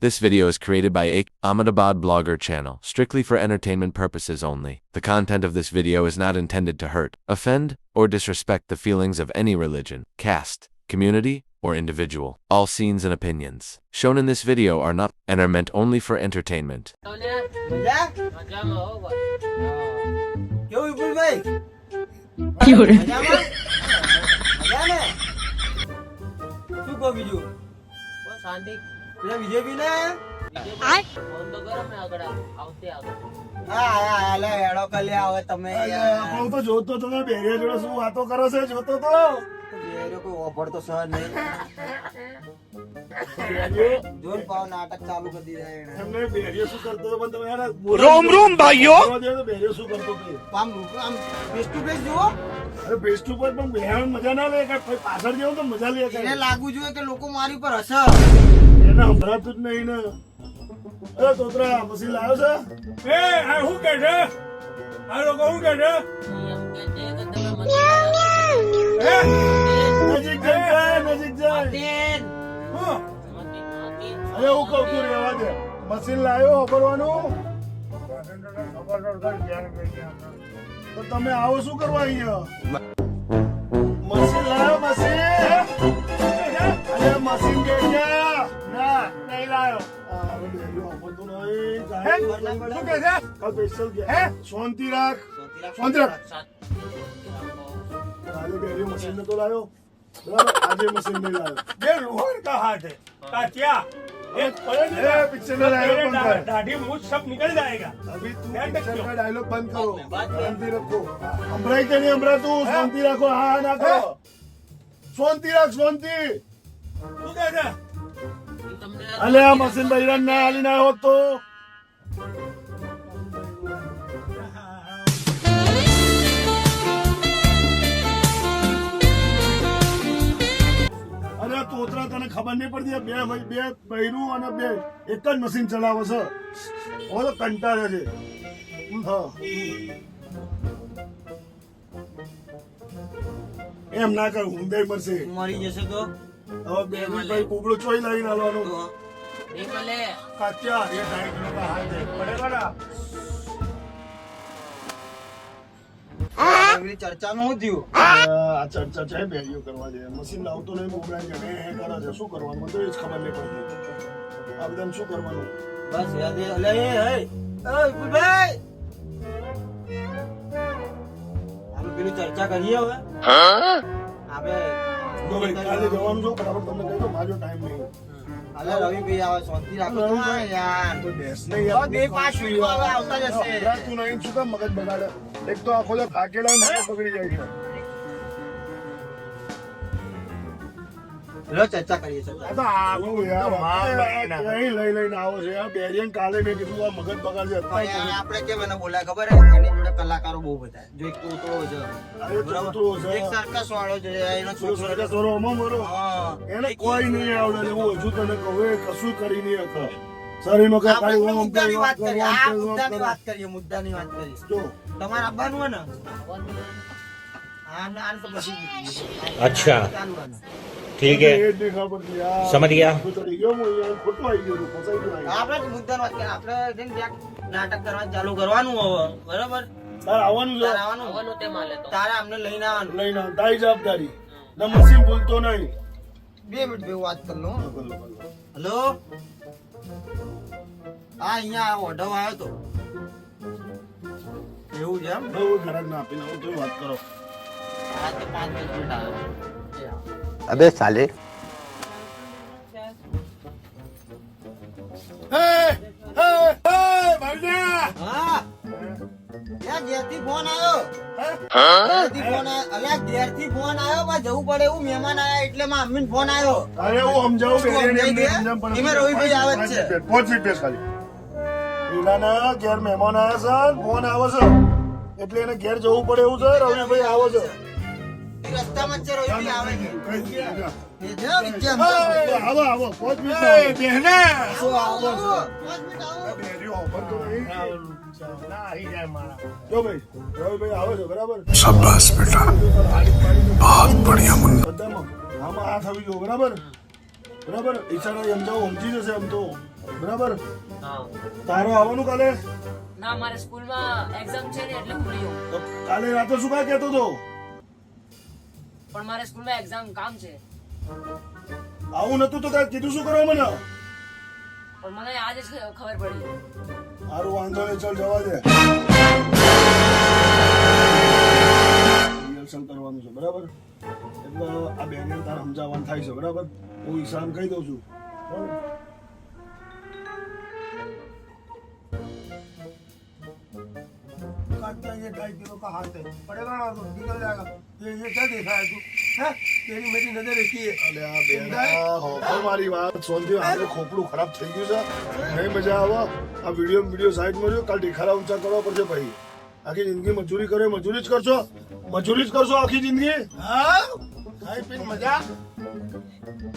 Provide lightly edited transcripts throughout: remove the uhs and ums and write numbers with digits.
This video is created by a Ahmedabad blogger channel, strictly for entertainment purposes only. The content of this video is not intended to hurt, offend, or disrespect the feelings of any religion, caste, community, or individual. All scenes and opinions shown in this video are not and are meant only for entertainment. જોતો તમે બેરિયા જોડે શું વાતો કરો છો? જોતો તો ઓફરતો સહ નહીં જોન પાવ નાટક ચાલુ કરી દીધા એમને બેરિયો શું કરતો હતો? પણ તમે યાર રોમ રોમ ભાઈઓ બેરિયો શું કરતો હતો? આમ ફેસ ટુ ફેસ જુઓ. અરે ફેસ ટુ ફેસ પણ બેહવાનું મજા ના લે કે પાછળ જેવું તો મજા લે એને લાગવું જોઈએ કે લોકો મારી ઉપર હશે. એને સંભળાતું જ નહીં ને. અરે તોતરા મશીન લાવ્યો છે? એ આ શું કે છે? આ લોકો શું કે છે? નજીક જાય નજીક જાય. અરે હું કઉ છું રેવા દે. મશીન લાવ્યો વાપરવાનું તો તમે આવો શું કરવા અહીંયા? મશીન લાવ્યો મશીન. અરે મશીન કે ના નહીં લાવ્યો. શાંતિ રાખ શાંતિ રાખ. કાલે બેરી મશીન નતો લાવ્યો બરાબર, આજે મશીન નહીં લાવ્યો. ये लोहर का हाथ है कातिया एक पिक्चर में डायलॉग बंद कर. दाढ़ी मूछ सब निकल जाएगा. अभी तू पिक्चर का डायलॉग बंद करो. शांति रखो. अमराई के नहीं अमरा तू शांति रखो. हाँ ना करो. शांति रख शांति. तू कैसा अले आ मशीन बहिरान ना आली ना होत तो અરે તોતરા તને ખબર નહીં પડતી? બે બૈરું અને બે એક જ મશીન ચલાવે છે. ઓ તો કંટાળે છે. હા એમ ના કર, ઊંધાઈ મળશે. મરી જશે તો હવે બે ભાઈ કુબડું ચોઈ લાવીને હાલવાનું. નહીં મળે. કાચ્યા એ ઢાઈ કિલો કા હાલ દે પડેગા ના. ચર્ચા નું શું થયું? આ ચર્ચા છે બેરીઓ કરવા દે. મશીન લાવતો નહીં, મોબાઈલ છે કરે છે. શું કરવાનું મને તો એ જ ખબર નહીં પડતી. આ બધાને શું કરવાનું? બસ યાદ અલે એ વિપુલભાઈ આપણે પેલું ચર્ચા કરીએ હવે. આપણે કાલે જવાનું છો બરાબર, તમને કહી દો મારો ટાઈમ નહીં. અલે રવિભાઈ આવે શાંતિ રાખો યાર. તો બેસ નહીં યાર. બે પાંચ મિનિટ હવે આવતા જશે. તું નહીં શું કામ મગજ બગાડે? એક તો આખો થાકેલા ને બગડી જાય છે. લો ચર્ચા કરીએ ચર્ચા. આ તો આવું યાર લઈ લઈને આવો છે યાર. બેરિયન કાલે મેં કીધું આ મગજ બગાડ છે. આપણે કેમ એને બોલાય ખબર હે? એની જોડે કલાકારો બહુ બધા. જો એક તોતરો છે, બરાબર, એક સર્કસ વાળો છે, એનો છોકરો મોરો હા એને કોઈ નહીં આવડે. હું હજુ તને કહું એ કશું કરી નહીં હતો. શરીર નો કઈ મુદ્દાની વાત કરીએ. આ મુદ્દાની વાત કરીએ. મુદ્દાની વાત કરીએ. જો તમારે આવવાનું હે ને? હા ના તો પછી अच्छा ચાલવાનું. ठीक है समझ गया. આપણે મુદ્દાની વાત કરીએ. આપણે જેમ નાટક કરવાનું ચાલુ કરવાનું હવે, બરાબર? આવવાનું તારે આવવાનું તારે અમને લઈને આવવાનું. લઈને તારી જવાબદારી. મશીન ભૂલતો નહીં. 2 મિનિટ ભાઈ વાત કરી લો. હેલો હા અહીંયા ઓર્ડર આવ્યો તો. એવું છે એમ? બહુ ઘરાક ના આપીને આવું તો વાત કરો. હા તો 5 મિનિટ આવે. अबे साले હા ત્યાં ઘેરથી ફોન આવ્યો. ઘેરથી ફોન આવ્યો. અલ્યા ઘેરથી ફોન આવ્યો. પણ જવું પડે એવું મહેમાન આવ્યા એટલે માં અમ્મીને ફોન આવ્યો. અરે હું સમજાવું એમાં રવિભાઈ આવે જ છે. 5 મિનિટ ખાલી. પેલાના ઘેર મહેમાન આવ્યા છે, ફોન આવે છે એટલે એને ઘેર જવું પડે એવું છે. રવિભાઈ આવો છો રસ્તામાં જ છે. રવિભાઈ આવે છે. એ છે વિજ્ઞાન. આવો આવો 5 મિનિટ. શું આવો છો? 5 મિનિટ આવો. જો ભાઈ રવિભાઈ આવે છે બરાબર. शाबाश बेटा बहुत बढ़िया मुन्ना બધામાં આમાં આ થવી જો બરાબર બરાબર ઈશારા સમજાવો સમજી જશે. આમ તો બરાબર હા તારે આવવાનું કાલે ના મારે સ્કૂલમાં એક્ઝામ છે ને એટલે ભૂલી ગયો તો કાલે રાતે શું કાંઈ કહેતો હતો પણ મારે સ્કૂલમાં એક્ઝામ કામ છે આવું નતું તો કાંઈ કીધું શું કરવા મને પણ મને આજે જ ખબર પડી સારું વાંધો નહીં ચાલ જવા દે રિહર્સલ કરવાનું છે બરાબર એટલે આ બેને તારે સમજાવવાનું થાય છે બરાબર હું ઈશાન કહી દઉં છું બરાબર काटता ये 2.5 किलो का हाथ है पड़ेगा ना तो निकल जाएगा ये क्या देखा है तू हैं तेरी मेरी नजर एक ही है અલે આ બેન હોફર મારી વાત સોનથી આજે ખોપડું ખરાબ થઈ ગયું છે નહીં મજા આવે આ વિડીયો સાઈડમાં રહ્યો કાલ ઢીખારા ઊંચા કરવા પડશે ભાઈ આખી જિંદગી મજૂરી કરે મજૂરી જ કરશો આખી જિંદગી हाँ खाई पीन मजा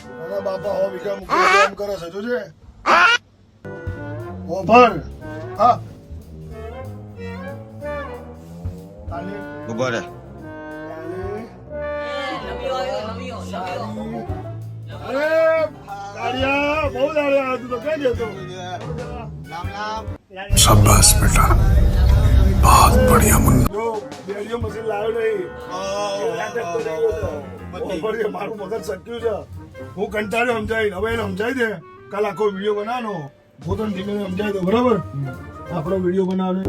મારા બાપા હો વિકા મૂકી કામ કરે છે જોજે હોફર હા કાલે ઉભો રે અરે કાળિયા બહુ દાડ્યા તું તો કઈ દેતો शाबाश बेटा बहुत बढ़िया मुन्ना જો બેડિયો મશીન લાવ્યો નહીં મારું મગજ સક્યું છે હું કંટાળ્યો સમજાવી હવે એને સમજાવી દે કાલ આખો વિડીયો બનાવવાનો હું તને ધીમે ધીમે સમજાવી દઉં બરાબર આપણો વિડીયો બનાવે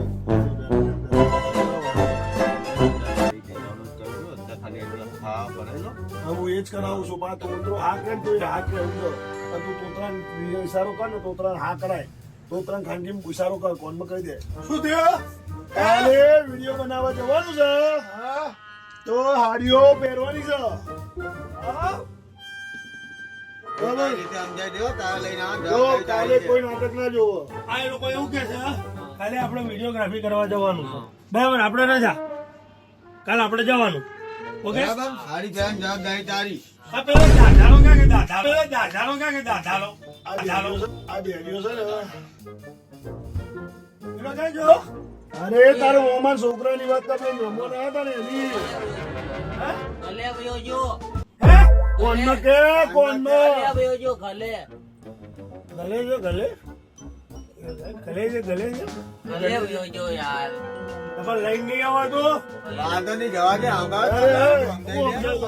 હું એ જ કરાવું છું પણ તોતરો હા કરે તો હા કે સમજો તું તોતરા ઈશારો કર ને તોતરા હા કરાય તોતરા ખાનગી ઈશારો કર કોનમાં કહી દે શું થયો કાલે વિડીયો બનાવવા જવાનું છે હા તો હાડીઓ પહેરવાની છે હા બરાબર જો કાલે કોઈ નાટક ના જોવો આ એ લોકો એવું કે છે કાલે આપણે વિડીયોગ્રાફી કરવા જવાનું છે બરાબર આપણે રજા કાલ આપણે જવાનું ઓકે સારી ફેન જવાબદારી તારી આ પેલો દાદાનો ક્યાં કે દાદાનો દાદાનો આ બેડીઓ છે ને પેલો ક્યાં ગયો અરે તારો મોમાં છોકરાની વાત કરતો મહેમાન આવ્યા હતા ને એની ગલે વયો જો કોણનો કે કોણનો ગલે વયો જો ગલે ગલે છે ગલે ગલે વયો જો યાર પણ લઈને નહીં આવતો વાંધો નહીં જવા દે આંબા અરે,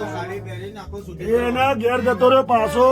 સાડી પહેરી નાખો સુધી એના ઘેર જતો રહ્યો પાછો